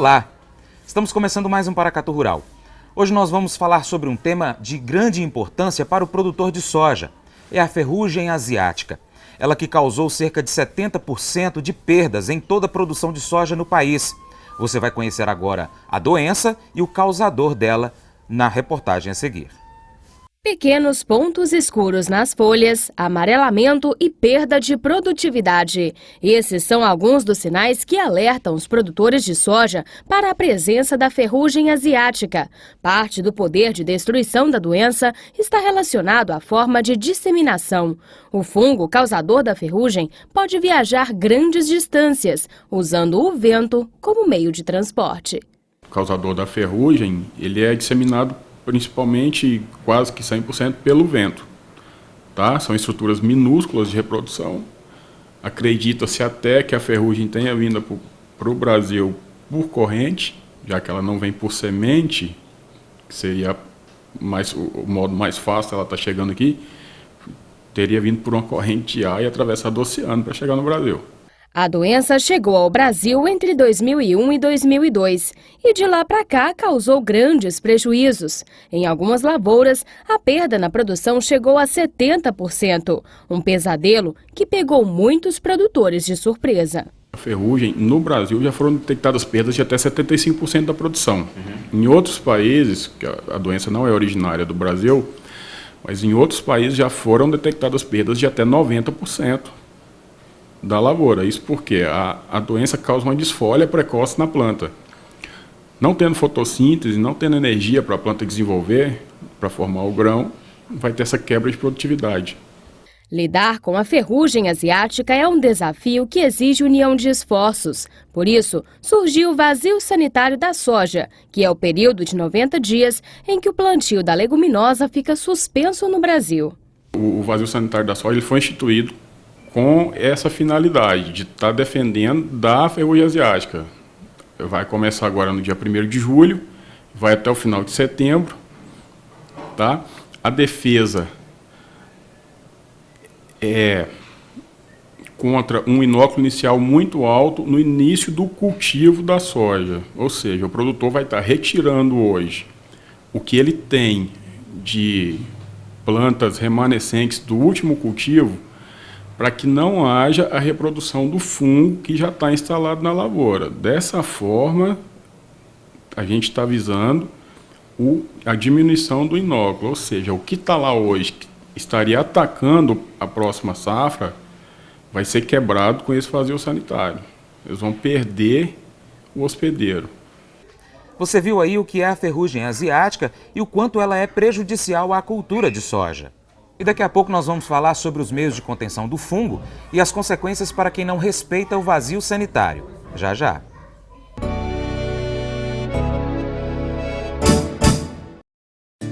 Olá! Estamos começando mais um Paracatu Rural. Hoje nós vamos falar sobre um tema de grande importância para o produtor de soja. É a ferrugem asiática. Ela que causou cerca de 70% de perdas em toda a produção de soja no país. Você vai conhecer agora a doença e o causador dela na reportagem a seguir. Pequenos pontos escuros nas folhas, amarelamento e perda de produtividade. Esses são alguns dos sinais que alertam os produtores de soja para a presença da ferrugem asiática. Parte do poder de destruição da doença está relacionado à forma de disseminação. O fungo causador da ferrugem pode viajar grandes distâncias, usando o vento como meio de transporte. O causador da ferrugem, ele é disseminado principalmente quase que 100% pelo vento, tá? São estruturas minúsculas de reprodução. Acredita-se até que a ferrugem tenha vindo para o Brasil por corrente, já que ela não vem por semente, que seria o modo mais fácil, ela está chegando aqui, teria vindo por uma corrente de ar e atravessado o oceano para chegar no Brasil. A doença chegou ao Brasil entre 2001 e 2002 e de lá para cá causou grandes prejuízos. Em algumas lavouras, a perda na produção chegou a 70%, um pesadelo que pegou muitos produtores de surpresa. A ferrugem, no Brasil, já foram detectadas perdas de até 75% da produção. Em outros países, que a doença não é originária do Brasil, mas em outros países já foram detectadas perdas de até 90%. Da lavoura. Isso porque a doença causa uma desfolha precoce na planta. Não tendo fotossíntese, não tendo energia para a planta desenvolver, para formar o grão, vai ter essa quebra de produtividade. Lidar com a ferrugem asiática é um desafio que exige união de esforços. Por isso, surgiu o vazio sanitário da soja, que é o período de 90 dias em que o plantio da leguminosa fica suspenso no Brasil. O vazio sanitário da soja ele foi instituído com essa finalidade de estar defendendo da ferrugem asiática. Vai começar agora no dia 1º de julho, vai até o final de setembro. Tá? A defesa é contra um inóculo inicial muito alto no início do cultivo da soja. Ou seja, o produtor vai estar retirando hoje o que ele tem de plantas remanescentes do último cultivo, para que não haja a reprodução do fungo que já está instalado na lavoura. Dessa forma, a gente está visando a diminuição do inóculo, ou seja, o que está lá hoje, que estaria atacando a próxima safra, vai ser quebrado com esse vazio sanitário. Eles vão perder o hospedeiro. Você viu aí o que é a ferrugem asiática e o quanto ela é prejudicial à cultura de soja. E daqui a pouco nós vamos falar sobre os meios de contenção do fungo e as consequências para quem não respeita o vazio sanitário. Já, já.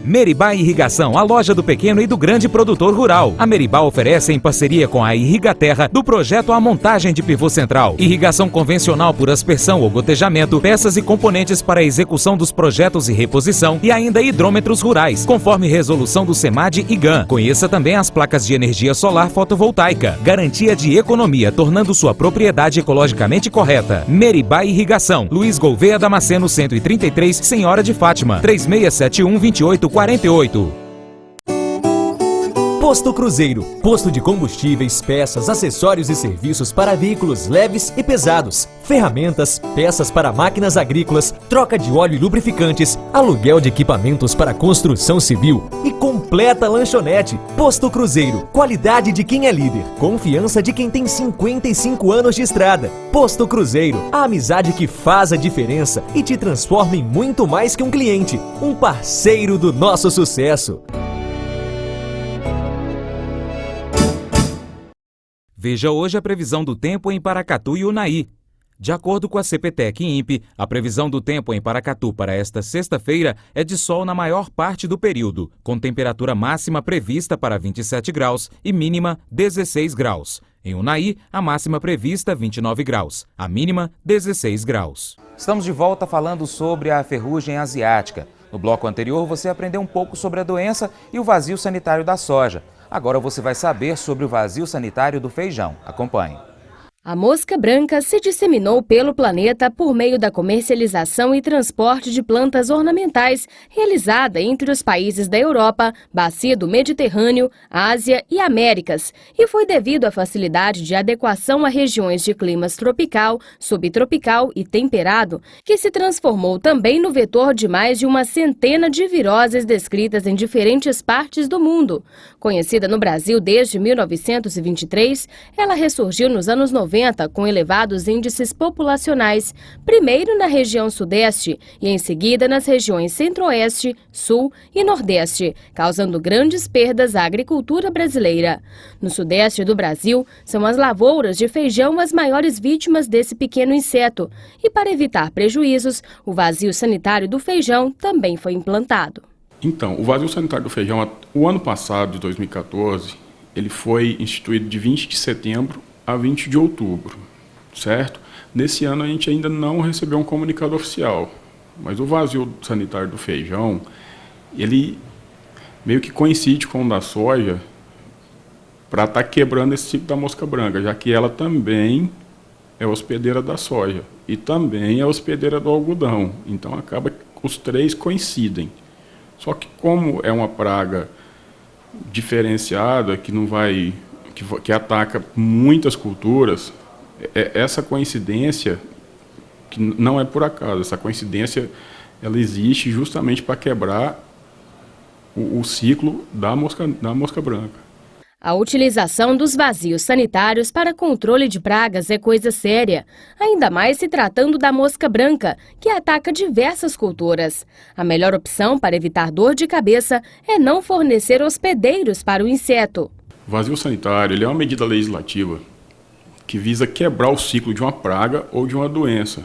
Meribá Irrigação, a loja do pequeno e do grande produtor rural. A Meribá oferece, em parceria com a Irrigaterra, do projeto a montagem de pivô central, irrigação convencional por aspersão ou gotejamento, peças e componentes para a execução dos projetos e reposição e ainda hidrômetros rurais, conforme resolução do SEMAD e GAN. Conheça também as placas de energia solar fotovoltaica. Garantia de economia, tornando sua propriedade ecologicamente correta. Meribá Irrigação, Luiz Gouveia Damasceno 133, Senhora de Fátima, 3671-2848. Posto Cruzeiro, posto de combustíveis, peças, acessórios e serviços para veículos leves e pesados, ferramentas, peças para máquinas agrícolas, troca de óleo e lubrificantes, aluguel de equipamentos para construção civil e completa lanchonete. Posto Cruzeiro, qualidade de quem é líder, confiança de quem tem 55 anos de estrada. Posto Cruzeiro, a amizade que faz a diferença e te transforma em muito mais que um cliente, um parceiro do nosso sucesso. Veja hoje a previsão do tempo em Paracatu e Unaí. De acordo com a CPTEC e INPE, a previsão do tempo em Paracatu para esta sexta-feira é de sol na maior parte do período, com temperatura máxima prevista para 27 graus e mínima 16 graus. Em Unaí, a máxima prevista 29 graus, a mínima 16 graus. Estamos de volta falando sobre a ferrugem asiática. No bloco anterior, você aprendeu um pouco sobre a doença e o vazio sanitário da soja. Agora você vai saber sobre o vazio sanitário do feijão. Acompanhe. A mosca branca se disseminou pelo planeta por meio da comercialização e transporte de plantas ornamentais realizada entre os países da Europa, Bacia do Mediterrâneo, Ásia e Américas, e foi devido à facilidade de adequação a regiões de climas tropical, subtropical e temperado, que se transformou também no vetor de mais de uma centena de viroses descritas em diferentes partes do mundo. Conhecida no Brasil desde 1923, ela ressurgiu nos anos 90 com elevados índices populacionais, primeiro na região sudeste e em seguida nas regiões centro-oeste, sul e nordeste, causando grandes perdas à agricultura brasileira. No sudeste do Brasil, são as lavouras de feijão as maiores vítimas desse pequeno inseto e, para evitar prejuízos, o vazio sanitário do feijão também foi implantado. Então, o vazio sanitário do feijão, o ano passado, de 2014, ele foi instituído de 20 de setembro a 20 de outubro, certo? Nesse ano a gente ainda não recebeu um comunicado oficial, mas o vazio sanitário do feijão, ele meio que coincide com o da soja para estar quebrando esse ciclo da mosca branca, já que ela também é hospedeira da soja e também é hospedeira do algodão, então acaba que os três coincidem. Só que como é uma praga diferenciada, que não vai... que ataca muitas culturas, essa coincidência, que não é por acaso, essa coincidência ela existe justamente para quebrar o ciclo da mosca branca. A utilização dos vazios sanitários para controle de pragas é coisa séria, ainda mais se tratando da mosca branca, que ataca diversas culturas. A melhor opção para evitar dor de cabeça é não fornecer hospedeiros para o inseto. O vazio sanitário ele é uma medida legislativa que visa quebrar o ciclo de uma praga ou de uma doença,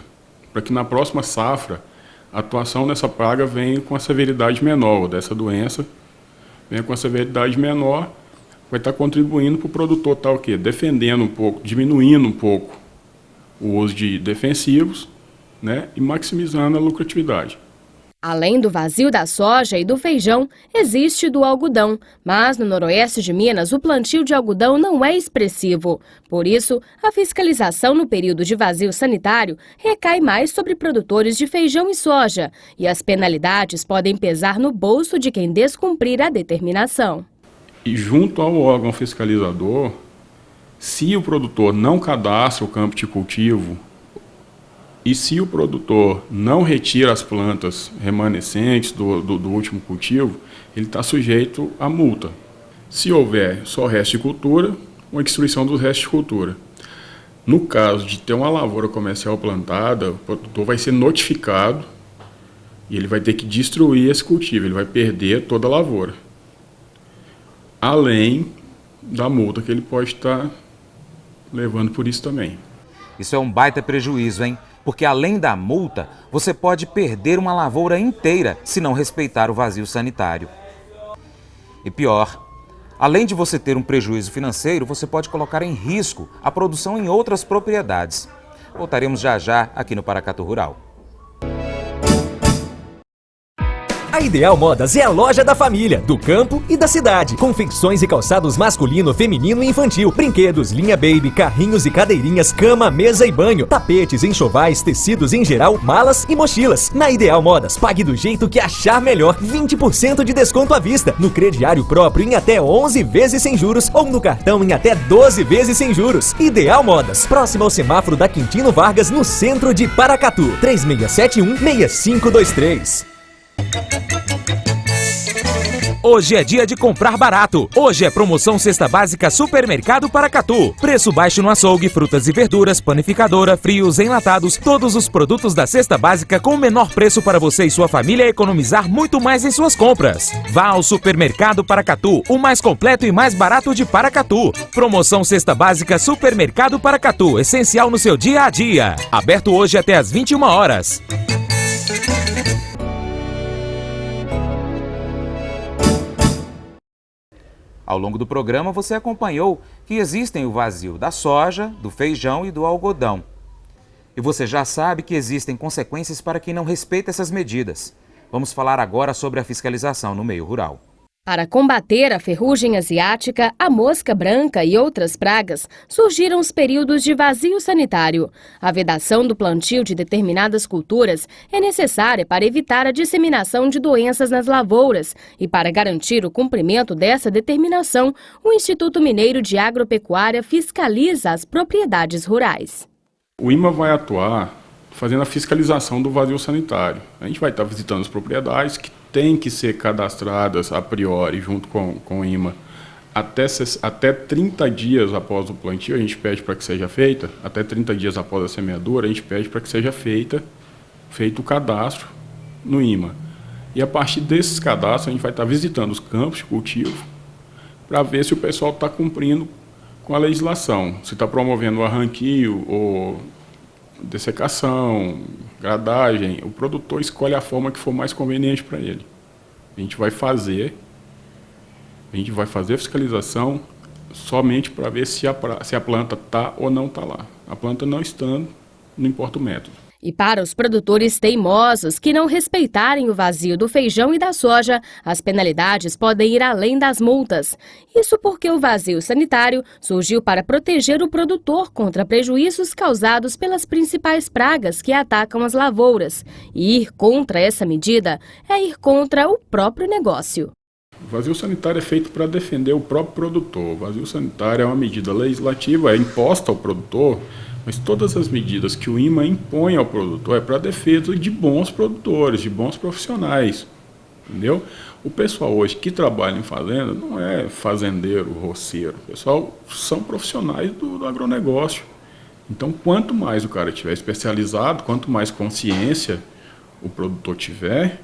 para que na próxima safra a atuação dessa praga venha com a severidade menor, ou dessa doença venha com a severidade menor, vai estar contribuindo para o produtor estar o quê? Defendendo um pouco, diminuindo um pouco o uso de defensivos, né, e maximizando a lucratividade. Além do vazio da soja e do feijão, existe do algodão, mas no noroeste de Minas o plantio de algodão não é expressivo. Por isso, a fiscalização no período de vazio sanitário recai mais sobre produtores de feijão e soja, e as penalidades podem pesar no bolso de quem descumprir a determinação. E junto ao órgão fiscalizador, se o produtor não cadastra o campo de cultivo, e se o produtor não retira as plantas remanescentes do último cultivo, ele está sujeito a multa. Se houver só resto de cultura, uma destruição dos restos de cultura. No caso de ter uma lavoura comercial plantada, o produtor vai ser notificado e ele vai ter que destruir esse cultivo, ele vai perder toda a lavoura. Além da multa que ele pode estar levando por isso também. Isso é um baita prejuízo, hein? Porque além da multa, você pode perder uma lavoura inteira se não respeitar o vazio sanitário. E pior, além de você ter um prejuízo financeiro, você pode colocar em risco a produção em outras propriedades. Voltaremos já já aqui no Paracatu Rural. A Ideal Modas é a loja da família, do campo e da cidade. Confecções e calçados masculino, feminino e infantil. Brinquedos, linha baby, carrinhos e cadeirinhas, cama, mesa e banho. Tapetes, enxovais, tecidos em geral, malas e mochilas. Na Ideal Modas, pague do jeito que achar melhor. 20% de desconto à vista. No crediário próprio em até 11 vezes sem juros ou no cartão em até 12 vezes sem juros. Ideal Modas, próximo ao semáforo da Quintino Vargas, no centro de Paracatu. 3671-6523. Hoje é dia de comprar barato. Hoje é promoção Cesta Básica Supermercado Paracatu. Preço baixo no açougue, frutas e verduras, panificadora, frios, enlatados, todos os produtos da Cesta Básica com o menor preço para você e sua família economizar muito mais em suas compras. Vá ao Supermercado Paracatu, o mais completo e mais barato de Paracatu. Promoção Cesta Básica Supermercado Paracatu, essencial no seu dia a dia. Aberto hoje até às 21 horas. Ao longo do programa, você acompanhou que existem o vazio da soja, do feijão e do algodão. E você já sabe que existem consequências para quem não respeita essas medidas. Vamos falar agora sobre a fiscalização no meio rural. Para combater a ferrugem asiática, a mosca branca e outras pragas, surgiram os períodos de vazio sanitário. A vedação do plantio de determinadas culturas é necessária para evitar a disseminação de doenças nas lavouras e para garantir o cumprimento dessa determinação, o Instituto Mineiro de Agropecuária fiscaliza as propriedades rurais. O IMA vai atuar fazendo a fiscalização do vazio sanitário. A gente vai estar visitando as propriedades que têm que ser cadastradas a priori junto com o IMA até 30 dias após o plantio. A gente pede para que seja feita, até 30 dias após a semeadura, a gente pede para que seja feito o cadastro no IMA. E a partir desses cadastros a gente vai estar visitando os campos de cultivo para ver se o pessoal está cumprindo com a legislação, se está promovendo o arranquio ou dessecação, gradagem. O produtor escolhe a forma que for mais conveniente para ele. A gente vai fazer a fiscalização somente para ver se a planta está ou não está lá. A planta não estando, não importa o método. E para os produtores teimosos que não respeitarem o vazio do feijão e da soja, as penalidades podem ir além das multas. Isso porque o vazio sanitário surgiu para proteger o produtor contra prejuízos causados pelas principais pragas que atacam as lavouras. E ir contra essa medida é ir contra o próprio negócio. O vazio sanitário é feito para defender o próprio produtor. O vazio sanitário é uma medida legislativa, é imposta ao produtor, mas todas as medidas que o IMA impõe ao produtor é para a defesa de bons produtores, de bons profissionais, entendeu? O pessoal hoje que trabalha em fazenda não é fazendeiro, roceiro. O pessoal são profissionais do agronegócio. Então, quanto mais o cara estiver especializado, quanto mais consciência o produtor tiver,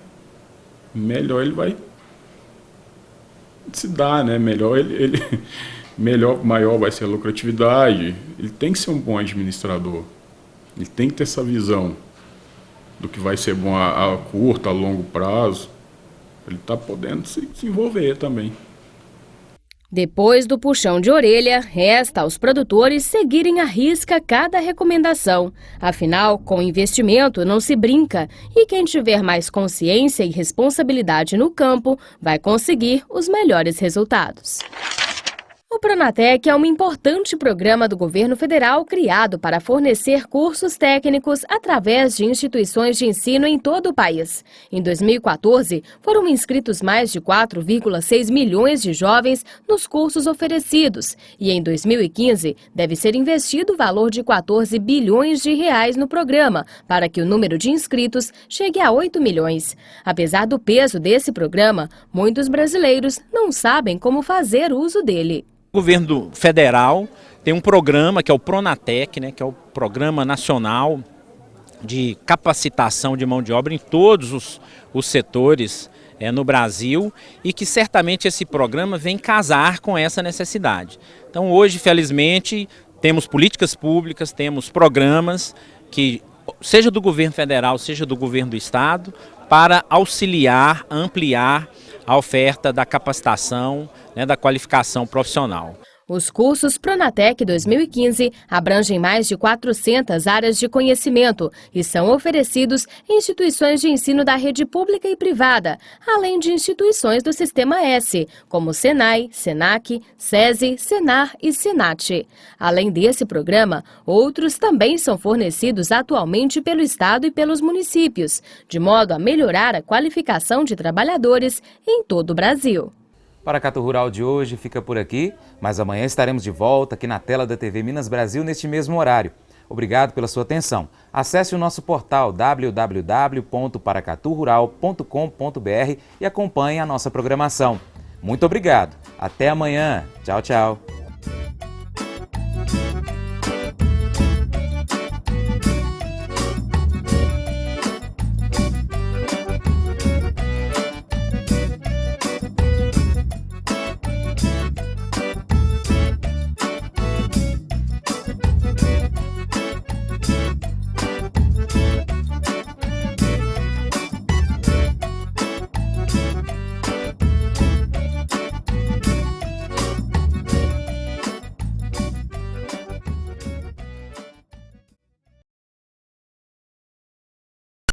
melhor ele vai se dar, né? Maior vai ser a lucratividade. Ele tem que ser um bom administrador. Ele tem que ter essa visão do que vai ser bom a curto, a longo prazo. Ele está podendo se envolver também. Depois do puxão de orelha, resta aos produtores seguirem à risca cada recomendação. Afinal, com investimento não se brinca e quem tiver mais consciência e responsabilidade no campo vai conseguir os melhores resultados. O Pronatec é um importante programa do governo federal criado para fornecer cursos técnicos através de instituições de ensino em todo o país. Em 2014, foram inscritos mais de 4,6 milhões de jovens nos cursos oferecidos e em 2015 deve ser investido o valor de 14 bilhões de reais no programa para que o número de inscritos chegue a 8 milhões. Apesar do peso desse programa, muitos brasileiros não sabem como fazer uso dele. O governo federal tem um programa que é o Pronatec, né, que é o Programa Nacional de Capacitação de Mão de Obra em todos os setores no Brasil e que certamente esse programa vem casar com essa necessidade. Então hoje, felizmente, temos políticas públicas, temos programas que, seja do governo federal, seja do governo do estado, para auxiliar, ampliar a oferta da capacitação, da qualificação profissional. Os cursos Pronatec 2015 abrangem mais de 400 áreas de conhecimento e são oferecidos em instituições de ensino da rede pública e privada, além de instituições do Sistema S, como Senai, Senac, SESI, Senar e Senat. Além desse programa, outros também são fornecidos atualmente pelo Estado e pelos municípios, de modo a melhorar a qualificação de trabalhadores em todo o Brasil. Paracatu Rural de hoje fica por aqui, mas amanhã estaremos de volta aqui na tela da TV Minas Brasil neste mesmo horário. Obrigado pela sua atenção. Acesse o nosso portal www.paracaturural.com.br e acompanhe a nossa programação. Muito obrigado. Até amanhã. Tchau, tchau.